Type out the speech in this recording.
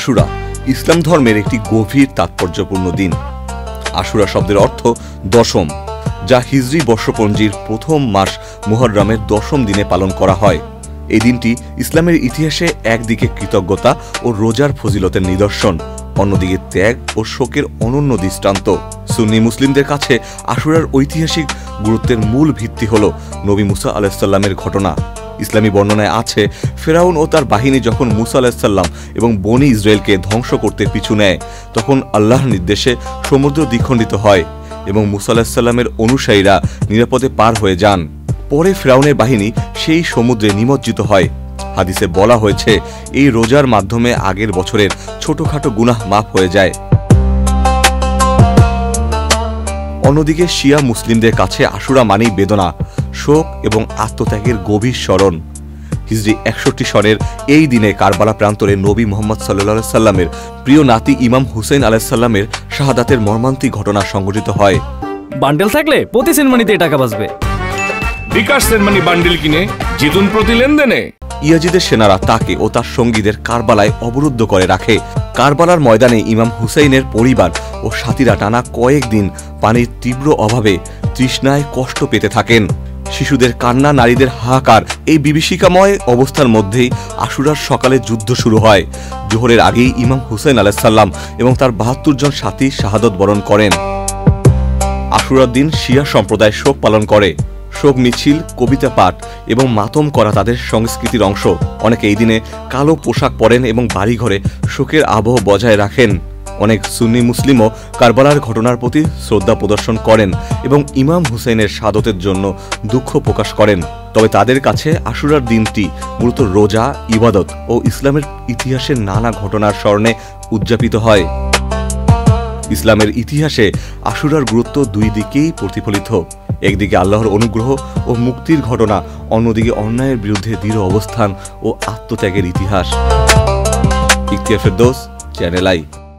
আশুরা ইসলাম ধর্মের একটি গভীর তাৎপর্যপূর্ণ দিন। আশুরা শব্দের অর্থ দশম, যা হিজরি বর্ষপঞ্জির প্রথম মাস মুহররমের দশম দিনে পালন করা হয়। এই দিনটি ইসলামের ইতিহাসে একদিকে কৃতজ্ঞতা ও রোজার ফজিলতের নিদর্শন, অন্যদিকে ত্যাগ ও শোকের অনন্য দৃষ্টান্ত। সুন্নি মুসলিমদের কাছে আশুরার ঐতিহাসিক গুরুত্বের মূল ভিত্তি হল নবী মুসা আলাইহিসসালামের ঘটনা। ইসলামী বর্ণনায় আছে, ফেরাউন ও তার বাহিনী যখন মুসা আলাইহিসসালাম এবং বনি ইসরায়েলকে ধ্বংস করতে পিছু নেয়, তখন আল্লাহর নির্দেশে সমুদ্র দ্বিখণ্ডিত হয় এবং মুসা আলাইহিসসালামের অনুসারীরা নিরাপদে পার হয়ে যান। পরে ফেরাউনের বাহিনী সেই সমুদ্রে নিমজ্জিত হয়। হাদিসে বলা হয়েছে, এই রোজার মাধ্যমে আগের বছরের ছোটখাটো গুনাহ মাফ হয়ে যায়। অন্যদিকে শিয়া মুসলিমদের কাছে আশুরা মানেই বেদনা, শোক এবং আত্মত্যাগের গভীর স্মরণ। হিজরি 61 সনের এই দিনে কারবালা প্রান্তরে নবী মুহাম্মদ সাল্লাল্লাহু আলাইহি সাল্লামের প্রিয় নাতি ইমাম হুসেইন আলাইহিস সালামের শাহাদাতের মর্মান্তিক ঘটনা সংঘটিত হয়। বান্ডেল থাকলে প্রতি সেনমানিতে টাকা বাঁচবে। বিকাশ সেনমানি বান্ডেল কিনে জিতুন প্রতি লেনদেনে। ইয়াজিদের সেনারা তাকে ও তার সঙ্গীদের কারবালায় অবরুদ্ধ করে রাখে। কারবালার ময়দানে ইমাম হুসাইনের পরিবার ও সাথীরা টানা কয়েকদিন পানির তীব্র অভাবে তৃষ্ণায় কষ্ট পেতে থাকেন। শিশুদের কান্না, নারীদের হাহাকার, এই বিভীষিকাময় অবস্থার মধ্যেই আশুরার সকালে যুদ্ধ শুরু হয়। জোহরের আগেই ইমাম হুসেইন আলাইহিস সালাম এবং তার 72 জন সাথী শাহাদত বরণ করেন। আশুরার দিন শিয়া সম্প্রদায় শোক পালন করে। শোক মিছিল, কবিতা পাঠ এবং মাতম করা তাদের সংস্কৃতির অংশ। অনেকে এই দিনে কালো পোশাক পরেন এবং বাড়িঘরে শোকের আবহ বজায় রাখেন। অনেক সুন্নি মুসলিমও কারবালার ঘটনার প্রতি শ্রদ্ধা প্রদর্শন করেন এবং ইমাম হুসেইনের শাহাদতের জন্য দুঃখ প্রকাশ করেন। তবে তাদের কাছে আশুরার দিনটি মূলত রোজা, ইবাদত ও ইসলামের ইতিহাসের নানা ঘটনার স্মরণে উদযাপিত হয়। ইসলামের ইতিহাসে আশুরার গুরুত্ব দুই দিকেই প্রতিফলিত। একদিকে আল্লাহর অনুগ্রহ ও মুক্তির ঘটনা, অন্যদিকে অন্যায়ের বিরুদ্ধে দৃঢ় অবস্থান ও আত্মত্যাগের ইতিহাস। Ikhtiyar Ferdous, channel I.